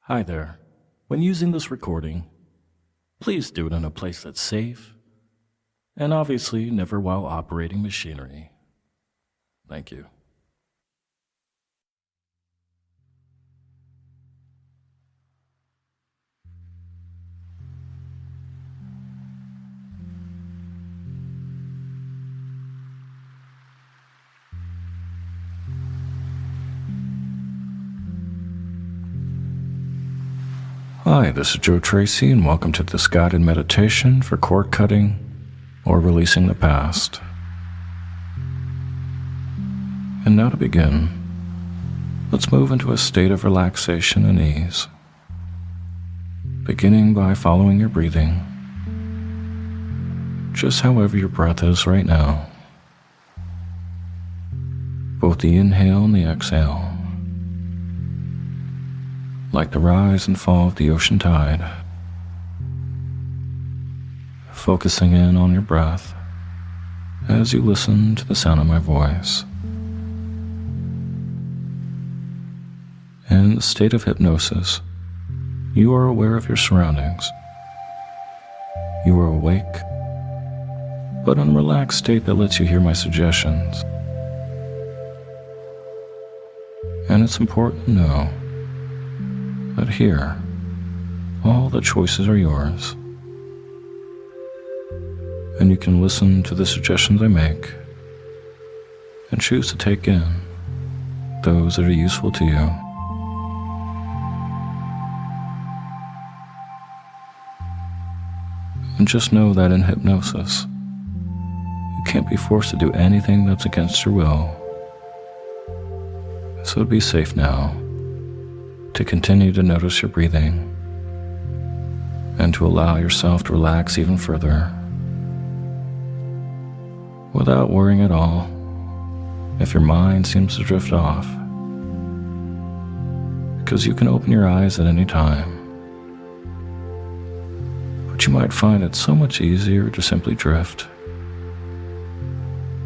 Hi there. When using this recording, please do it in a place that's safe, and obviously never while operating machinery. Thank you. Hi, this is Joe Tracy, and welcome to this guided meditation for cord cutting or releasing the past. And now to begin, let's move into a state of relaxation and ease, beginning by following your breathing, just however your breath is right now, both the inhale and the exhale, like the rise and fall of the ocean tide, focusing in on your breath as you listen to the sound of my voice. In the state of hypnosis, you are aware of your surroundings. You are awake, but in a relaxed state that lets you hear my suggestions. And it's important to know that here, all the choices are yours, and you can listen to the suggestions I make and choose to take in those that are useful to you. And just know that in hypnosis, you can't be forced to do anything that's against your will. So be safe now to continue to notice your breathing and to allow yourself to relax even further without worrying at all if your mind seems to drift off, because you can open your eyes at any time. But you might find it so much easier to simply drift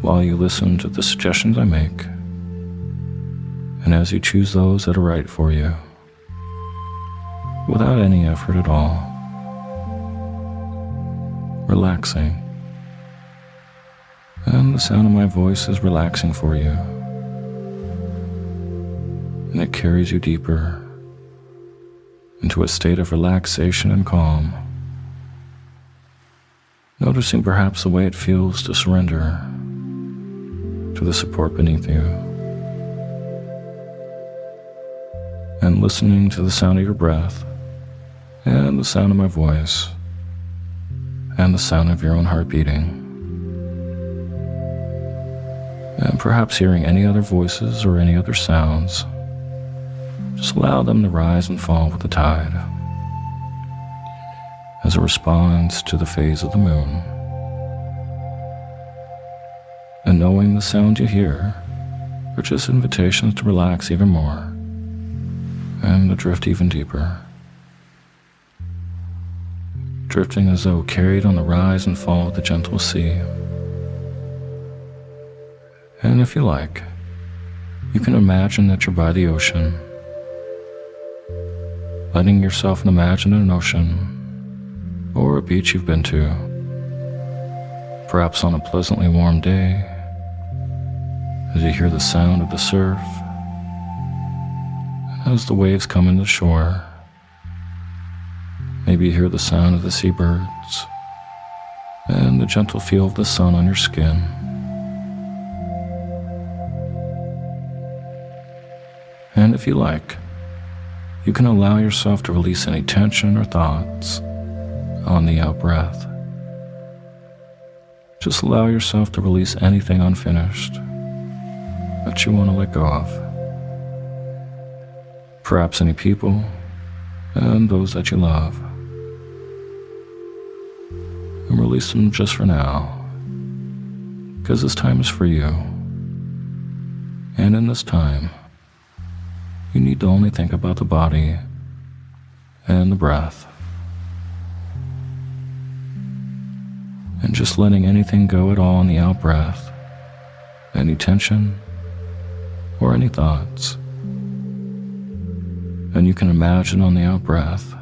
while you listen to the suggestions I make, and as you choose those that are right for you, without any effort at all, relaxing. And the sound of my voice is relaxing for you, and it carries you deeper into a state of relaxation and calm, noticing perhaps the way it feels to surrender to the support beneath you, and listening to the sound of your breath, and the sound of my voice, and the sound of your own heart beating, and perhaps hearing any other voices or any other sounds. Just allow them to rise and fall with the tide as it responds to the phase of the moon. And knowing the sounds you hear are just invitations to relax even more and to drift even deeper, drifting as though carried on the rise and fall of the gentle sea. And if you like, you can imagine that you're by the ocean, letting yourself imagine an ocean or a beach you've been to, perhaps on a pleasantly warm day, as you hear the sound of the surf, and as the waves come into shore. Maybe you hear the sound of the seabirds and the gentle feel of the sun on your skin. And if you like, you can allow yourself to release any tension or thoughts on the out-breath. Just allow yourself to release anything unfinished that you want to let go of. Perhaps any people and those that you love. And release them just for now, because this time is for you. And in this time, you need to only think about the body and the breath, and just letting anything go at all in the out-breath, any tension or any thoughts. And you can imagine on the out-breath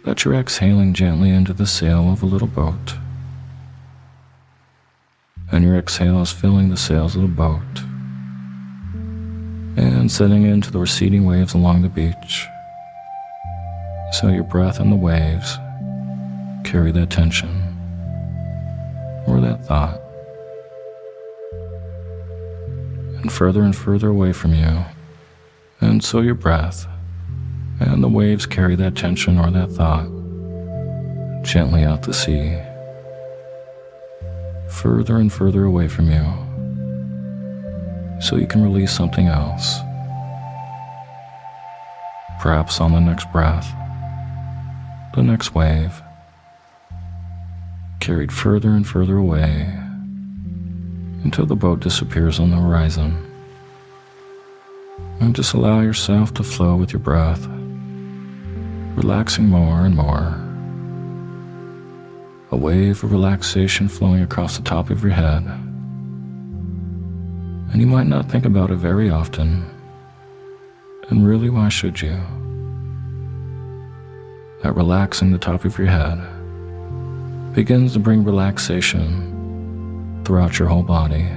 that you're exhaling gently into the sail of a little boat. And your exhale is filling the sails of the boat and setting into the receding waves along the beach. So your breath and the waves carry that tension or that thought. And further away from you. And so your breath and the waves carry that tension or that thought gently out to sea. Further and further away from you. So you can release something else. Perhaps on the next breath, the next wave, carried further and further away until the boat disappears on the horizon. And just allow yourself to flow with your breath, relaxing more and more. A wave of relaxation flowing across the top of your head. And you might not think about it very often. And really, why should you? That relaxing the top of your head begins to bring relaxation throughout your whole body.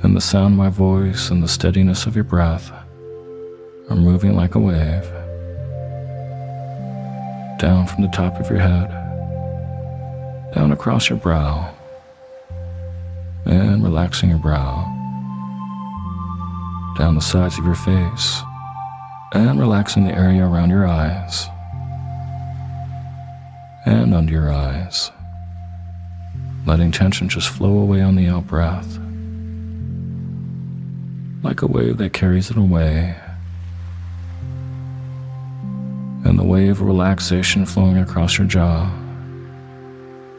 And the sound of my voice and the steadiness of your breath are moving like a wave down from the top of your head, down across your brow, and relaxing your brow, down the sides of your face, and relaxing the area around your eyes, and under your eyes, letting tension just flow away on the out-breath, like a wave that carries it away. And the wave of relaxation flowing across your jaw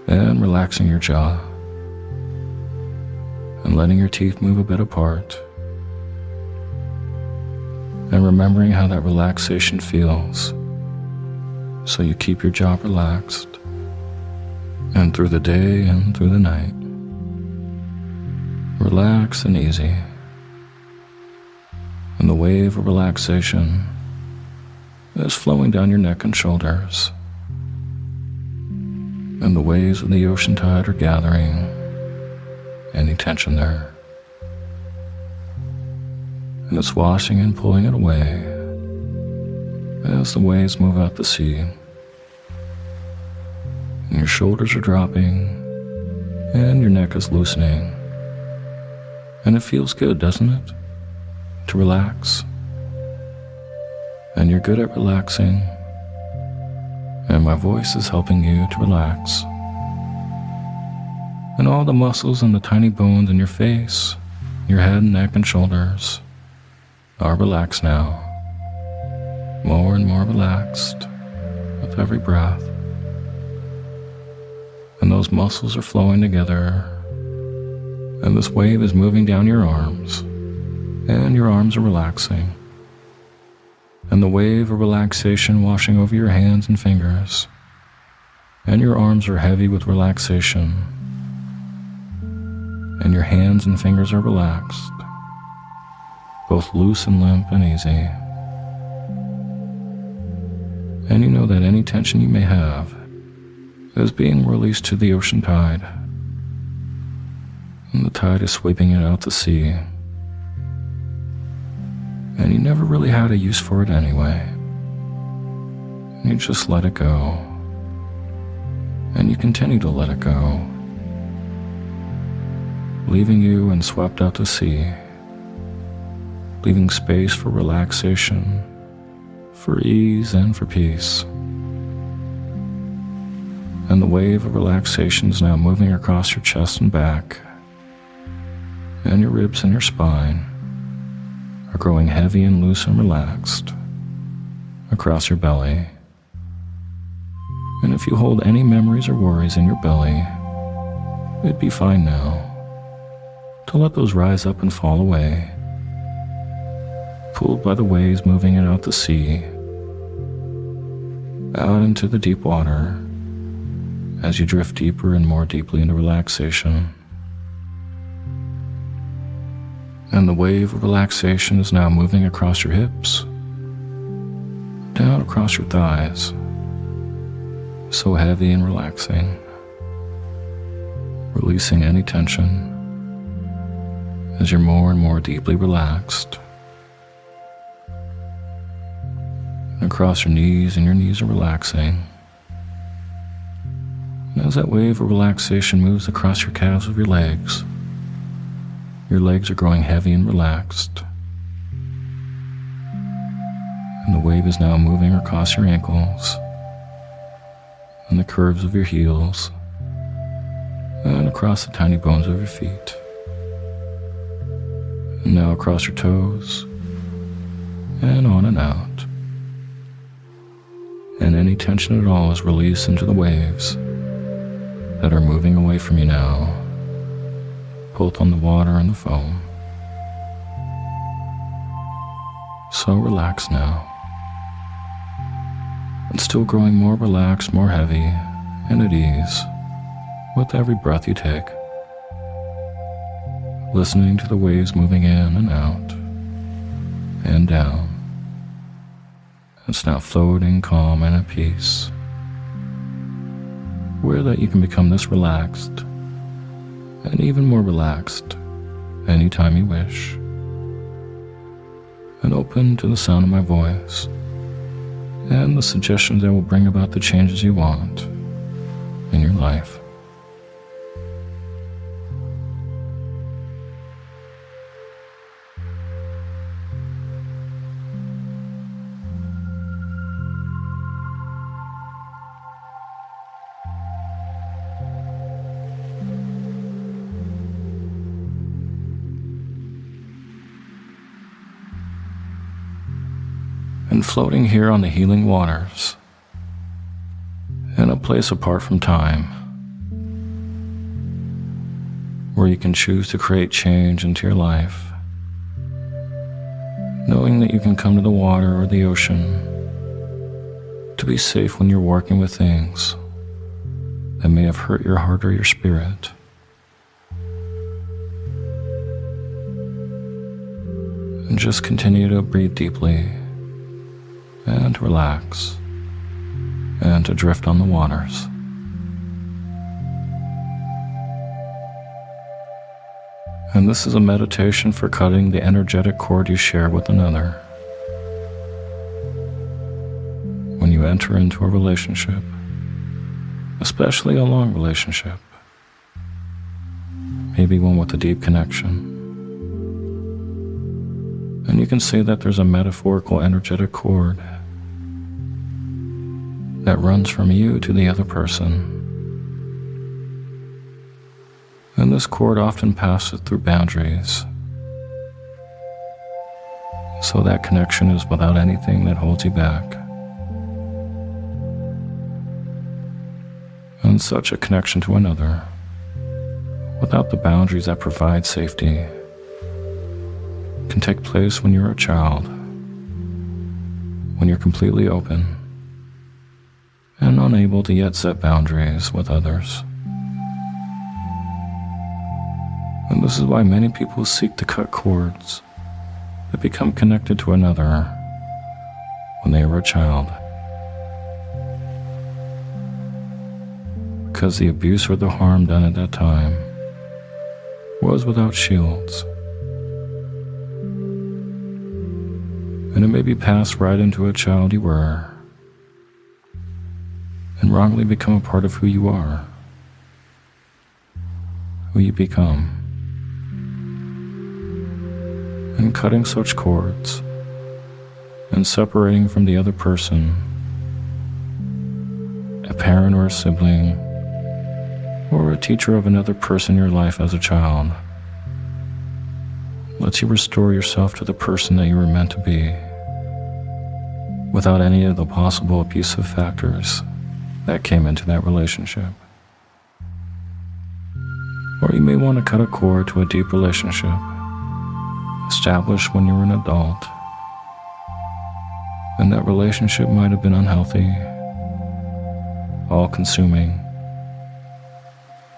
and relaxing your jaw and letting your teeth move a bit apart and remembering how that relaxation feels so you keep your jaw relaxed and through the day and through the night. Relax and easy. And the wave of relaxation is flowing down your neck and shoulders. And the waves of the ocean tide are gathering any tension there. And it's washing and pulling it away as the waves move out to sea. And your shoulders are dropping and your neck is loosening. And it feels good, doesn't it? To relax. And you're good at relaxing, and my voice is helping you to relax. And all the muscles and the tiny bones in your face, your head, neck, and shoulders are relaxed now, more and more relaxed with every breath. And those muscles are flowing together, and this wave is moving down your arms, and your arms are relaxing. And the wave of relaxation washing over your hands and fingers, and your arms are heavy with relaxation, and your hands and fingers are relaxed, both loose and limp and easy. And you know that any tension you may have is being released to the ocean tide, and the tide is sweeping it out to sea. And you never really had a use for it anyway. And you just let it go. And you continue to let it go, leaving you and swept out to sea, leaving space for relaxation, for ease and for peace. And the wave of relaxation is now moving across your chest and back, and your ribs and your spine are growing heavy and loose and relaxed across your belly. And if you hold any memories or worries in your belly, it'd be fine now to let those rise up and fall away, pulled by the waves moving it out to sea, out into the deep water as you drift deeper and more deeply into relaxation. And the wave of relaxation is now moving across your hips, down across your thighs, so heavy and relaxing, releasing any tension as you're more and more deeply relaxed. And across your knees, and your knees are relaxing. And as that wave of relaxation moves across your calves of your legs are growing heavy and relaxed. And the wave is now moving across your ankles and the curves of your heels and across the tiny bones of your feet. And now across your toes and on and out. And any tension at all is released into the waves that are moving away from you now, both on the water and the foam. So relaxed now, and still growing more relaxed, more heavy, and at ease with every breath you take, listening to the waves moving in and out and down. It's now floating, calm, and at peace, where that you can become this relaxed and even more relaxed anytime you wish, and open to the sound of my voice and the suggestions that will bring about the changes you want in your life. And floating here on the healing waters, in a place apart from time, where you can choose to create change into your life, knowing that you can come to the water or the ocean to be safe when you're working with things that may have hurt your heart or your spirit. And just continue to breathe deeply and to relax and to drift on the waters. And this is a meditation for cutting the energetic cord you share with another. When you enter into a relationship, especially a long relationship, maybe one with a deep connection, and you can see that there's a metaphorical energetic cord that runs from you to the other person. And this cord often passes through boundaries, so that connection is without anything that holds you back. And such a connection to another, without the boundaries that provide safety, can take place when you're a child, when you're completely open and unable to yet set boundaries with others. And this is why many people seek to cut cords that become connected to another when they were a child, because the abuse or the harm done at that time was without shields. And it may be passed right into a child you were, and wrongly become a part of who you are, who you become. And cutting such cords and separating from the other person, a parent or a sibling, or a teacher of another person in your life as a child, lets you restore yourself to the person that you were meant to be, without any of the possible abusive factors that came into that relationship. Or you may want to cut a cord to a deep relationship established when you were an adult, and that relationship might have been unhealthy, all-consuming,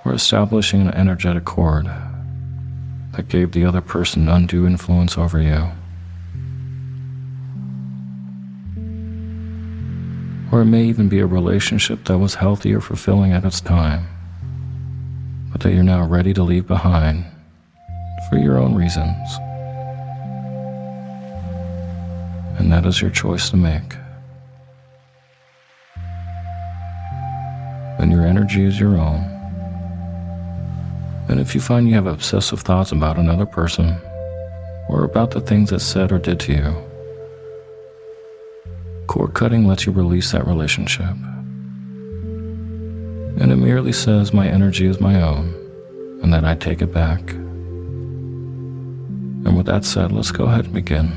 or establishing an energetic cord that gave the other person undue influence over you. Or it may even be a relationship that was healthy or fulfilling at its time, but that you're now ready to leave behind for your own reasons. And that is your choice to make. And your energy is your own. And if you find you have obsessive thoughts about another person, or about the things that said or did to you, cord cutting lets you release that relationship. And it merely says my energy is my own, and that I take it back. And with that said, let's go ahead and begin.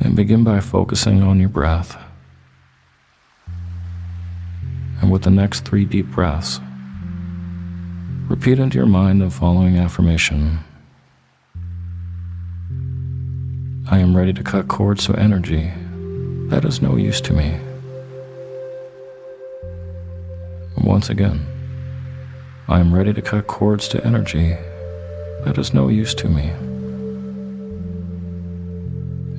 And begin by focusing on your breath. And with the next 3 deep breaths, repeat into your mind the following affirmation. I am ready to cut cords to energy that is no use to me. And once again, I am ready to cut cords to energy that is no use to me.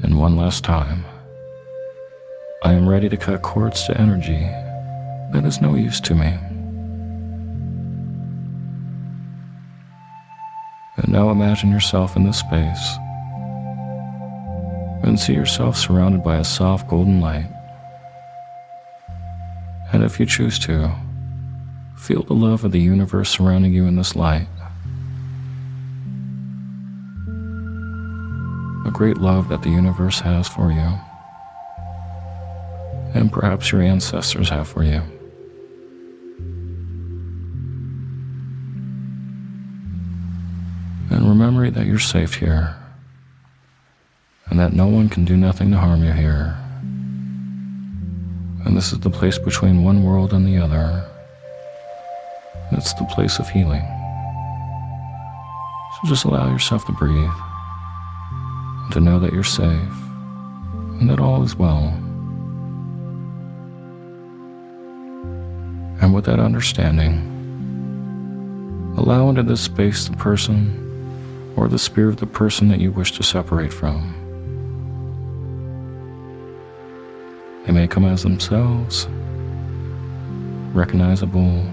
And one last time, I am ready to cut cords to energy that is no use to me. And now imagine yourself in this space, and see yourself surrounded by a soft golden light. And if you choose to, feel the love of the universe surrounding you in this light. A great love that the universe has for you, and perhaps your ancestors have for you. And remember that you're safe here, and that no one can do nothing to harm you here. And this is the place between one world and the other. And it's the place of healing. So just allow yourself to breathe, and to know that you're safe, and that all is well. And with that understanding, allow into this space the person or the spirit of the person that you wish to separate from. They may come as themselves, recognizable,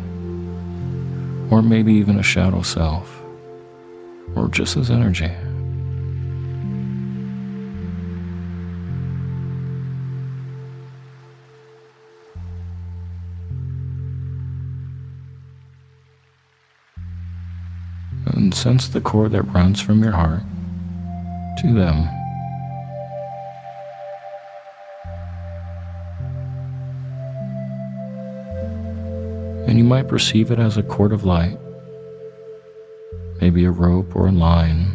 or maybe even a shadow self, or just as energy. And sense the cord that runs from your heart to them. And you might perceive it as a cord of light, maybe a rope or a line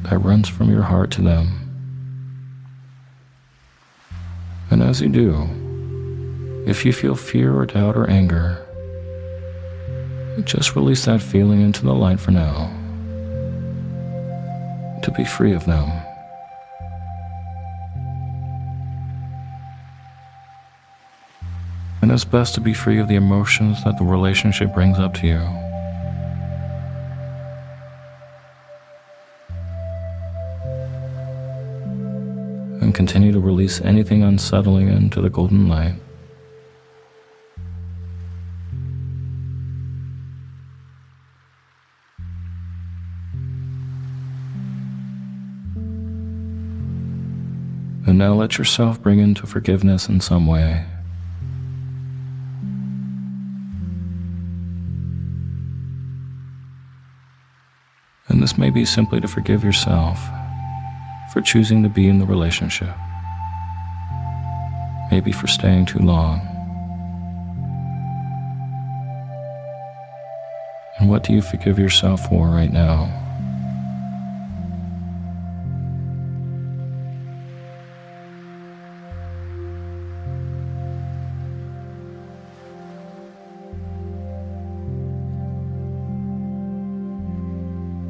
that runs from your heart to them. And as you do, if you feel fear or doubt or anger, just release that feeling into the light for now, to be free of them. And it's best to be free of the emotions that the relationship brings up to you. And continue to release anything unsettling into the golden light. And now let yourself bring into forgiveness in some way. And this may be simply to forgive yourself for choosing to be in the relationship, maybe for staying too long. And what do you forgive yourself for right now?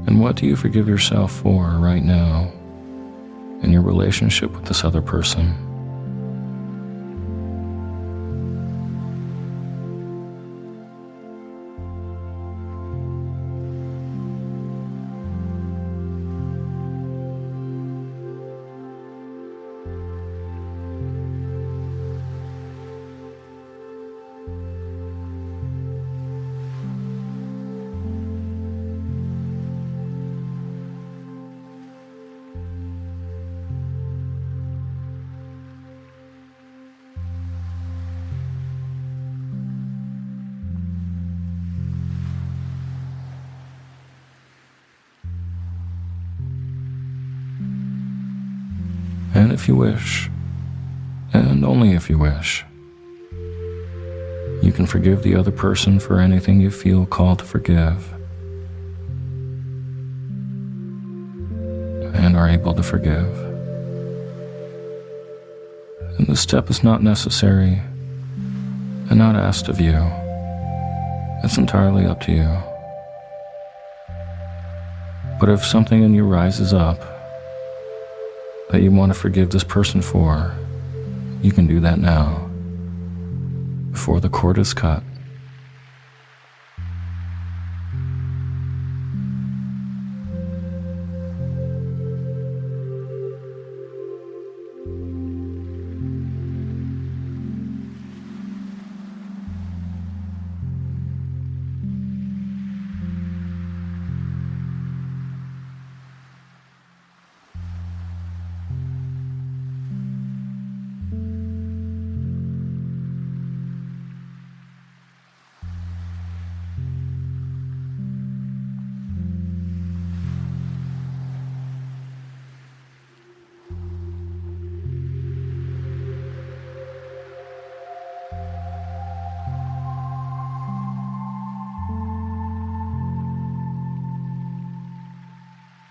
And what do you forgive yourself for right now in your relationship with this other person? And if you wish, and only if you wish, you can forgive the other person for anything you feel called to forgive and are able to forgive. And this step is not necessary and not asked of you. It's entirely up to you. But if something in you rises up that you want to forgive this person for, you can do that now, before the cord is cut.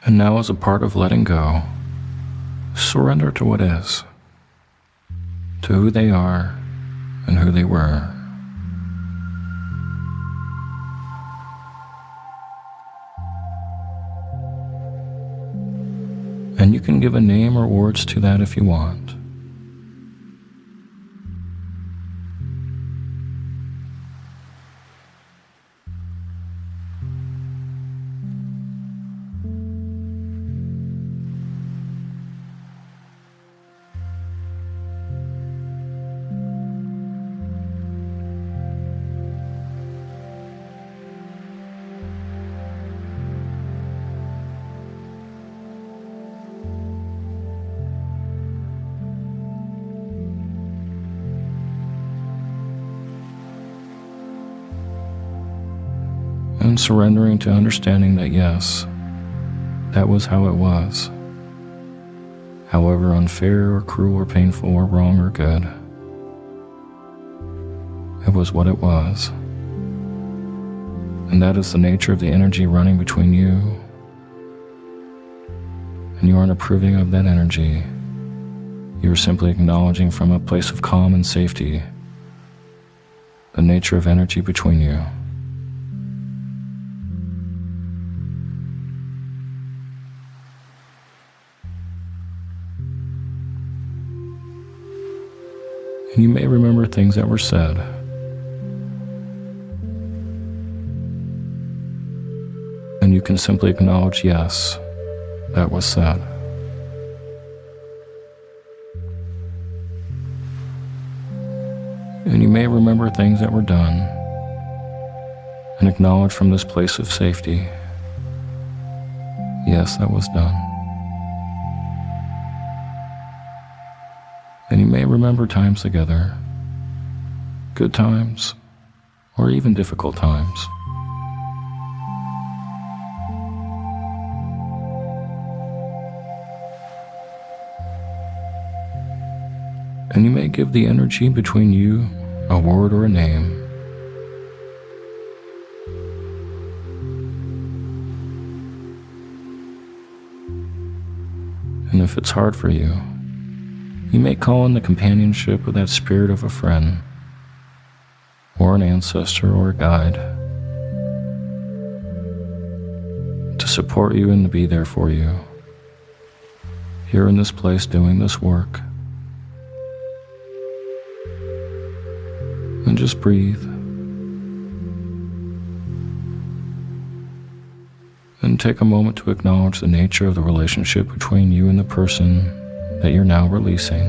And now, as a part of letting go, surrender to what is, to who they are and who they were. And you can give a name or words to that if you want. And surrendering to understanding that yes, that was how it was. However unfair or cruel or painful or wrong or good, it was what it was. And that is the nature of the energy running between you, and you aren't approving of that energy. You're simply acknowledging from a place of calm and safety the nature of energy between you. And you may remember things that were said. And you can simply acknowledge, yes, that was said. And you may remember things that were done and acknowledge from this place of safety, yes, that was done. And you may remember times together, good times, or even difficult times. And you may give the energy between you a word or a name. And if it's hard for you, you may call in the companionship of that spirit of a friend, or an ancestor or a guide, to support you and to be there for you, here in this place doing this work. And just breathe. And take a moment to acknowledge the nature of the relationship between you and the person that you're now releasing.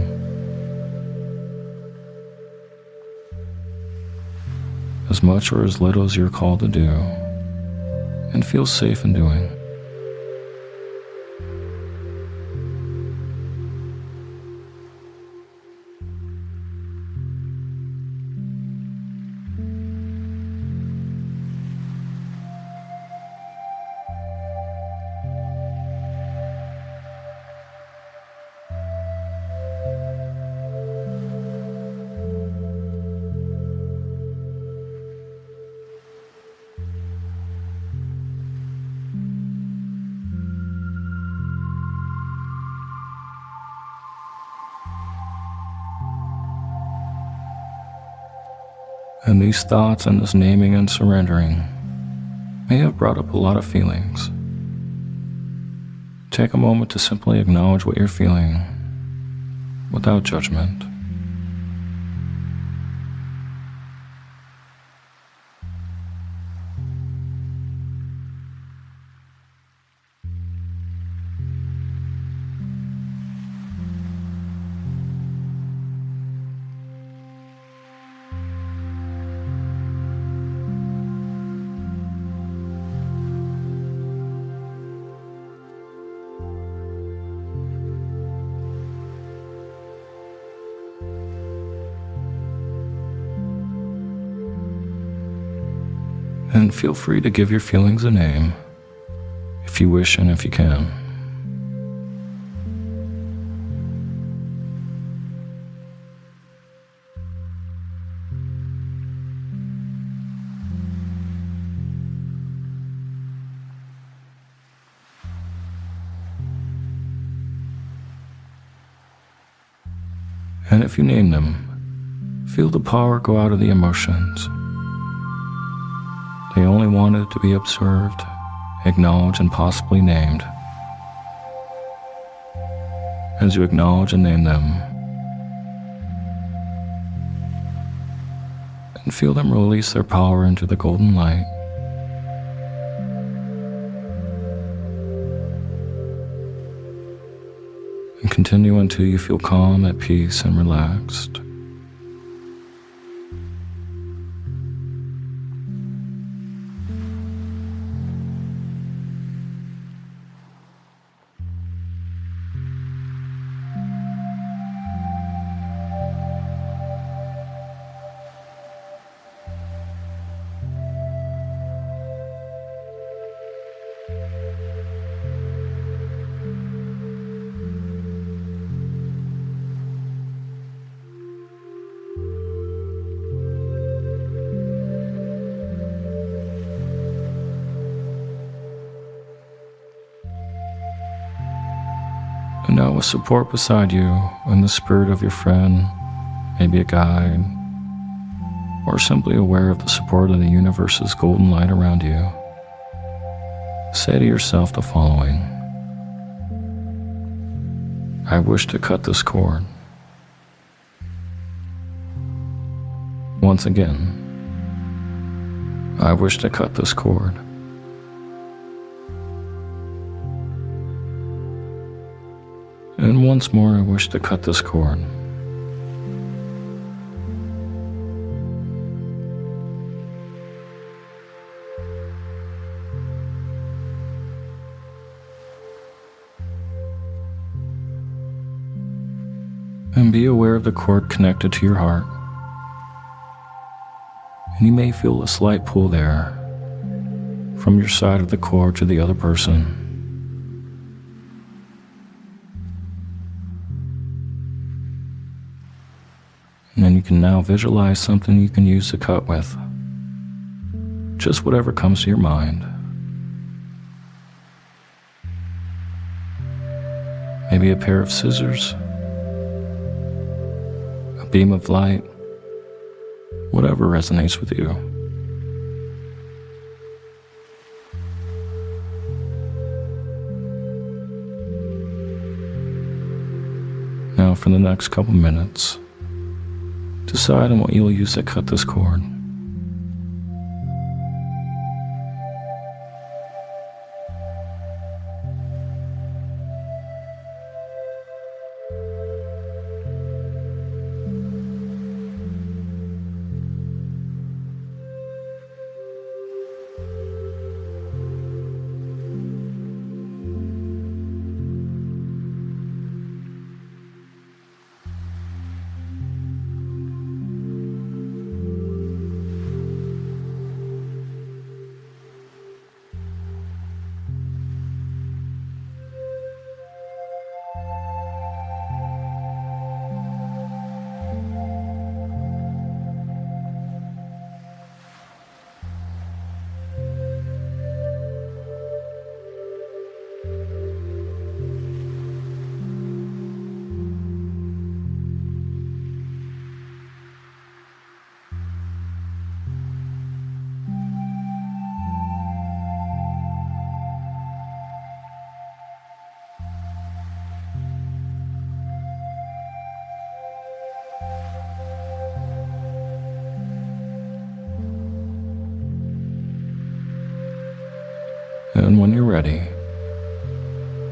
As much or as little as you're called to do, and feel safe in doing. And these thoughts and this naming and surrendering may have brought up a lot of feelings. Take a moment to simply acknowledge what you're feeling without judgment. And feel free to give your feelings a name, if you wish and if you can. And if you name them, feel the power go out of the emotions. They only wanted to be observed, acknowledged, and possibly named. As you acknowledge and name them, and feel them release their power into the golden light. And continue until you feel calm, at peace, and relaxed. And now with support beside you and the spirit of your friend, maybe a guide, or simply aware of the support of the universe's golden light around you, say to yourself the following: I wish to cut this cord. Once again, I wish to cut this cord. And once more, I wish to cut this cord. And be aware of the cord connected to your heart. And you may feel a slight pull there from your side of the cord to the other person. And then you can now visualize something you can use to cut with. Just whatever comes to your mind. Maybe a pair of scissors, a beam of light, whatever resonates with you. Now for the next couple minutes, decide on what you'll use to cut this cord. you're ready,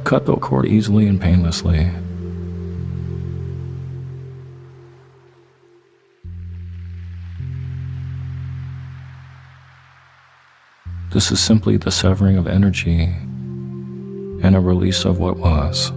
cut the cord easily and painlessly. This is simply the severing of energy and a release of what was.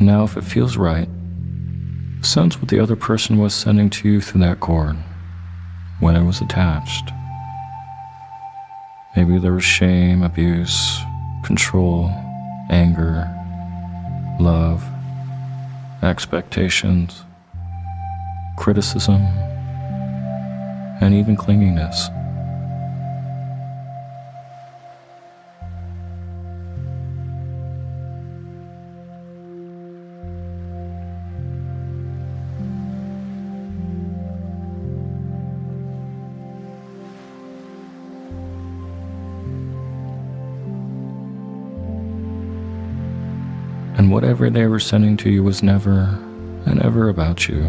And now, if it feels right, sense what the other person was sending to you through that cord when it was attached. Maybe there was shame, abuse, control, anger, love, expectations, criticism, and even clinginess. And whatever they were sending to you was never and ever about you.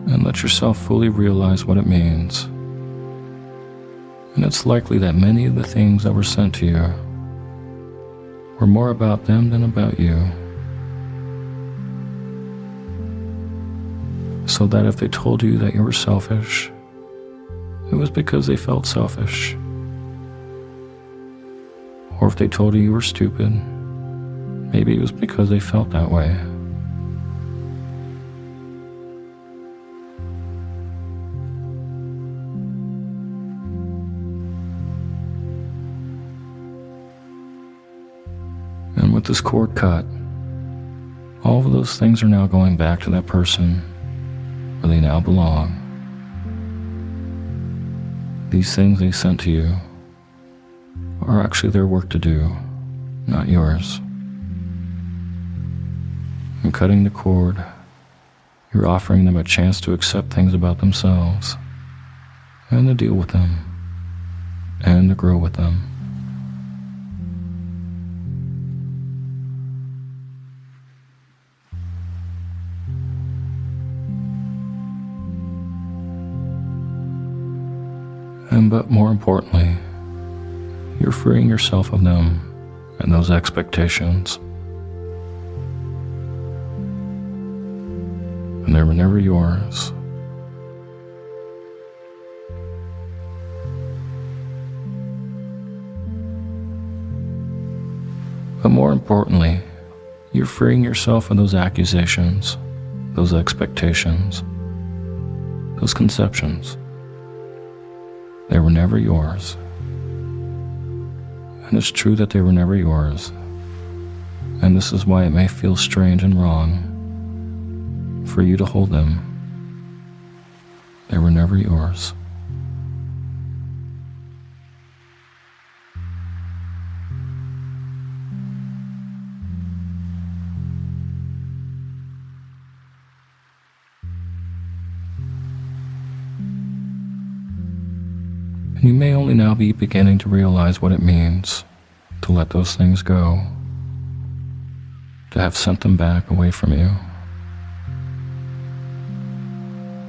And let yourself fully realize what it means. And it's likely that many of the things that were sent to you were more about them than about you. So that if they told you that you were selfish, it was because they felt selfish. Or if they told you you were stupid, maybe it was because they felt that way. And with this cord cut, all of those things are now going back to that person where they now belong. These things they sent to you are actually their work to do, not yours. In cutting the cord, you're offering them a chance to accept things about themselves and to deal with them and to grow with them. But more importantly, you're freeing yourself of them and those expectations. And they were never yours. But more importantly, you're freeing yourself of those accusations, those expectations, those conceptions. They were never yours. And it's true that they were never yours. And this is why it may feel strange and wrong for you to hold them. They were never yours. And you may only now be beginning to realize what it means to let those things go, to have sent them back away from you.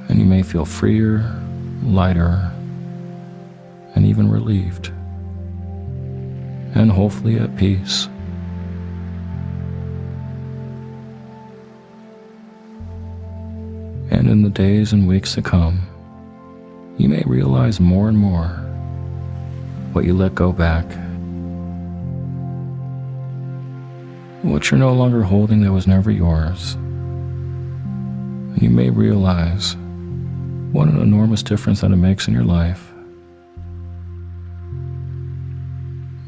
And you may feel freer, lighter, and even relieved, and hopefully at peace. And in the days and weeks to come, you may realize more and more what you let go back, what you're no longer holding that was never yours. And you may realize what an enormous difference that it makes in your life.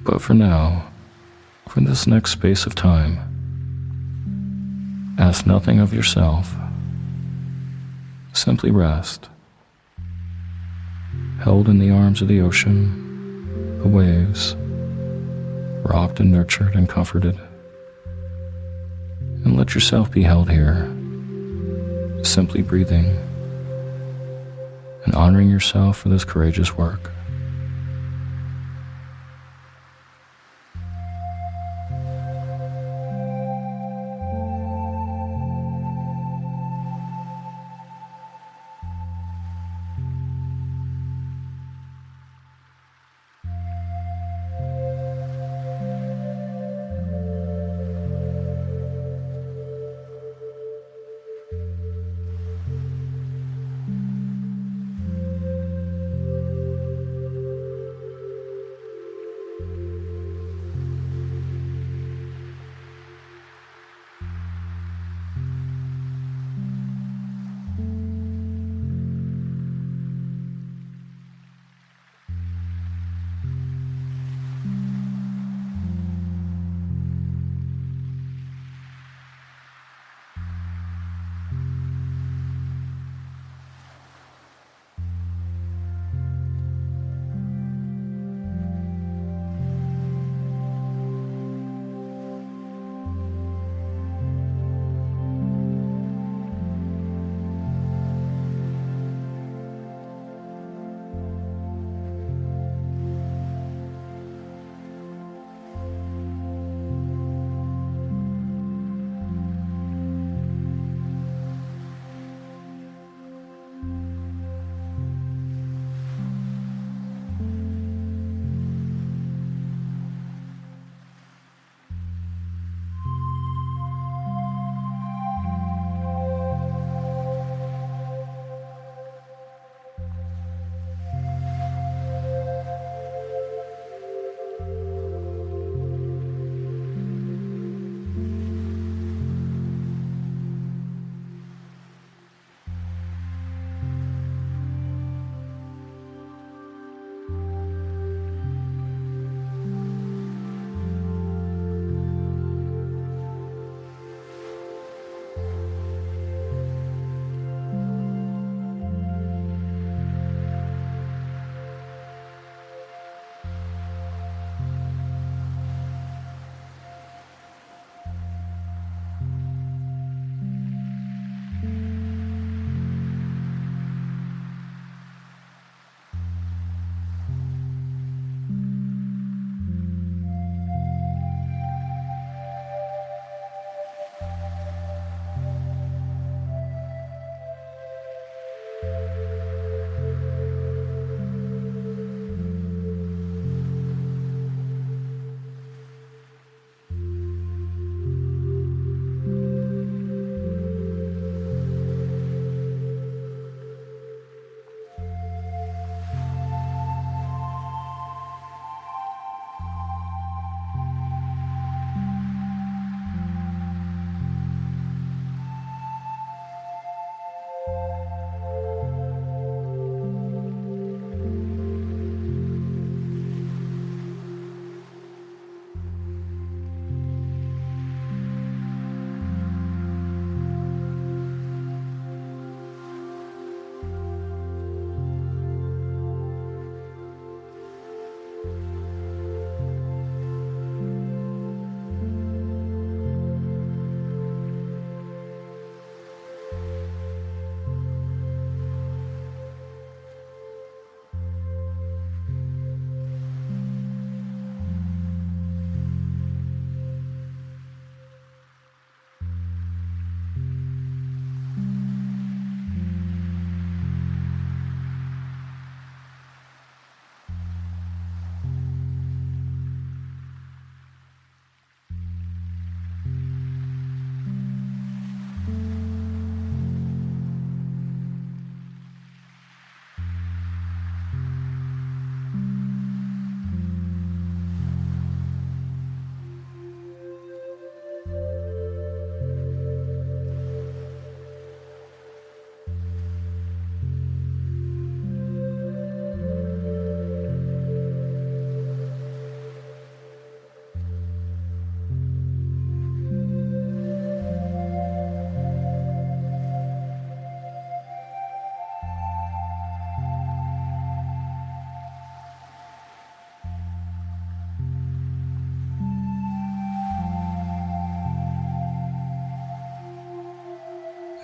But for now, for this next space of time, ask nothing of yourself. Simply rest, held in the arms of the ocean, the waves, rocked and nurtured and comforted. And let yourself be held here, simply breathing and honoring yourself for this courageous work.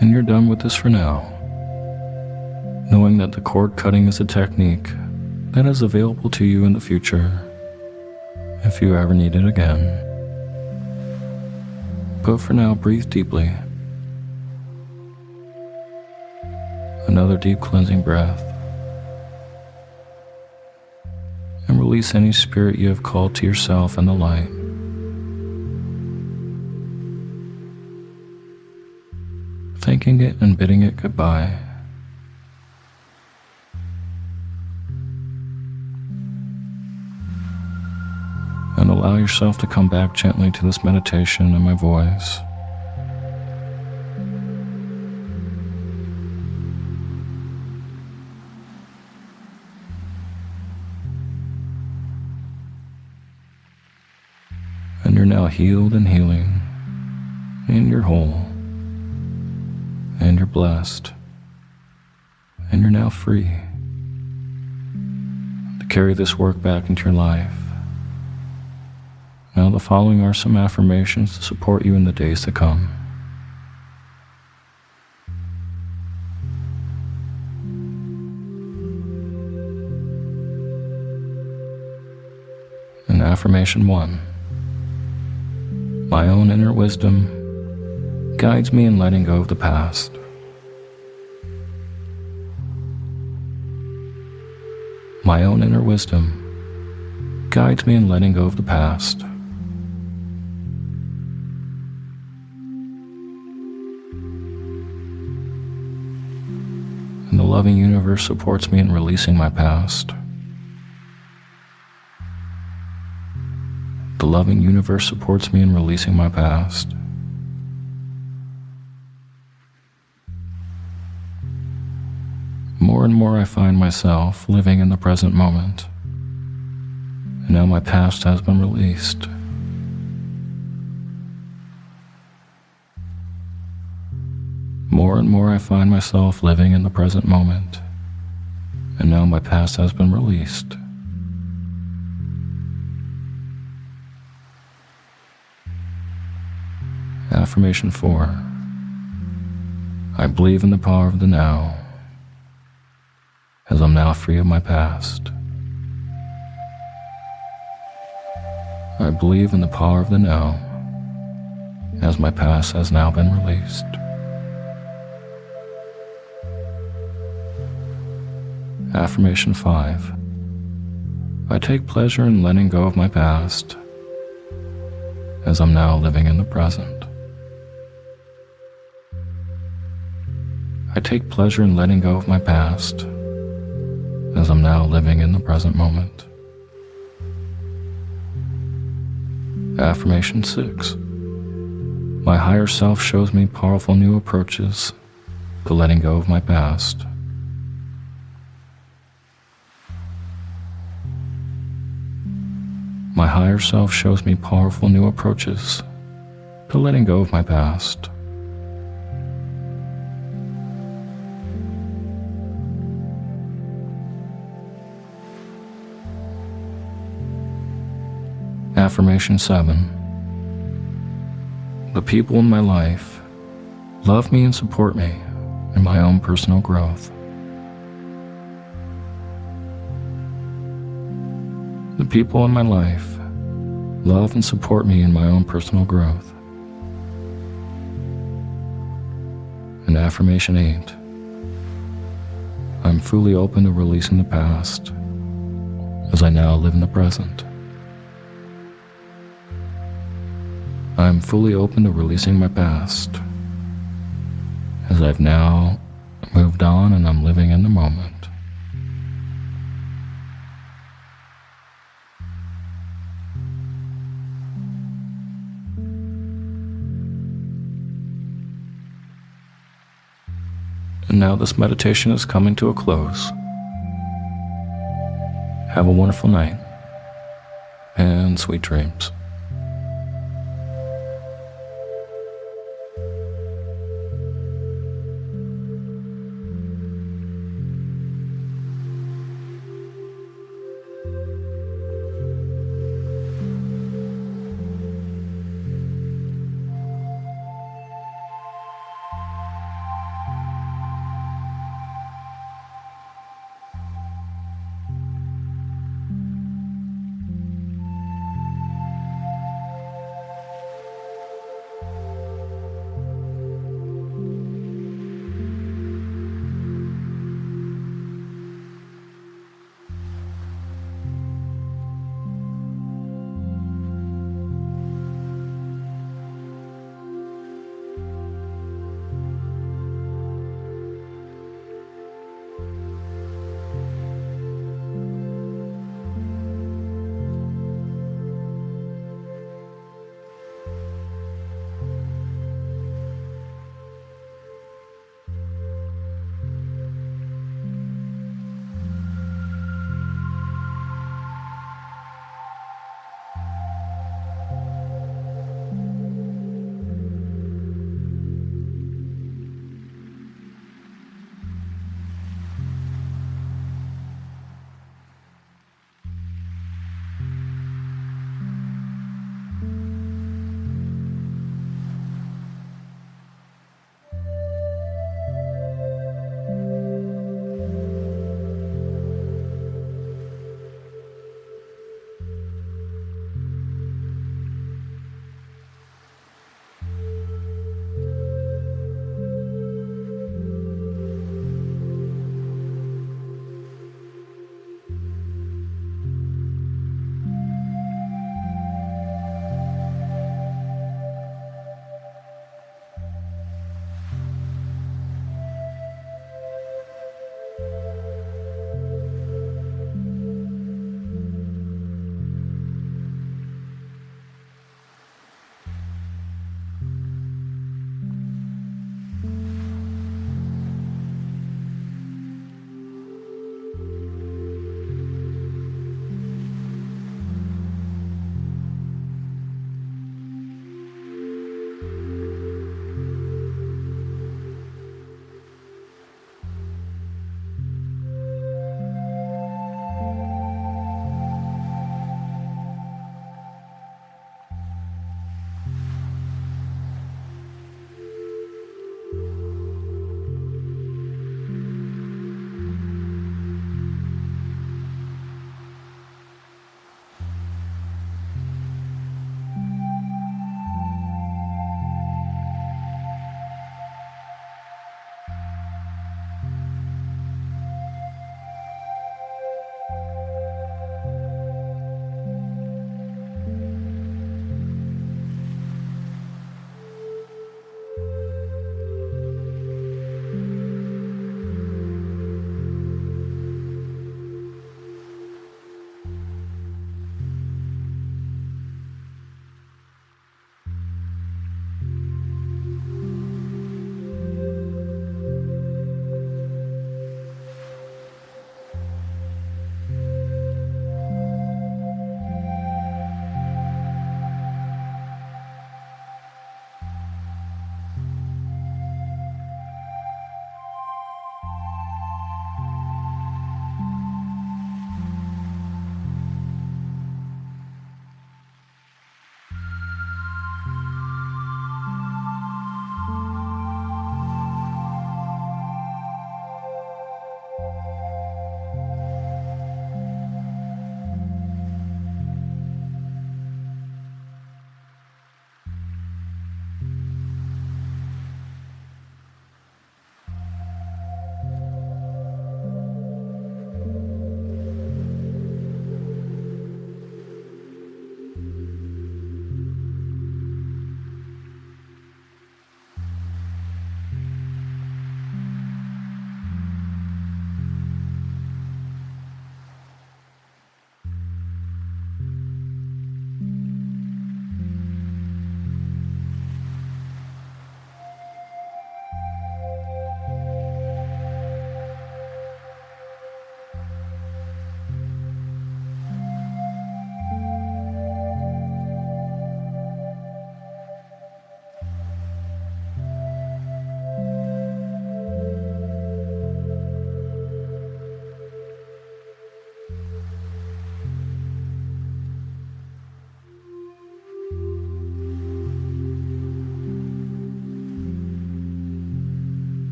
And you're done with this for now, knowing that the cord cutting is a technique that is available to you in the future if you ever need it again. But for now, breathe deeply. Another deep cleansing breath. And release any spirit you have called to yourself in the light. Thanking it and bidding it goodbye. And allow yourself to come back gently to this meditation and my voice. And you're now healed and healing, and you're whole, and you're blessed, and you're now free to carry this work back into your life. Now the following are some affirmations to support you in the days to come. And affirmation 1. My own inner wisdom guides me in letting go of the past. My own inner wisdom guides me in letting go of the past. And the loving universe supports me in releasing my past. The loving universe supports me in releasing my past. More and more I find myself living in the present moment, and now my past has been released. More and more I find myself living in the present moment, and now my past has been released. Affirmation 4. I believe in the power of the now, as I'm now free of my past. I believe in the power of the now, as my past has now been released. Affirmation 5. I take pleasure in letting go of my past, as I'm now living in the present. I take pleasure in letting go of my past, as I'm now living in the present moment. Affirmation 6. My higher self shows me powerful new approaches to letting go of my past. My higher self shows me powerful new approaches to letting go of my past. Affirmation 7. The people in my life love me and support me in my own personal growth. The people in my life love and support me in my own personal growth. And affirmation 8. I'm fully open to releasing the past as I now live in the present. I am fully open to releasing my past, as I've now moved on and I'm living in the moment. And now this meditation is coming to a close. Have a wonderful night, and sweet dreams.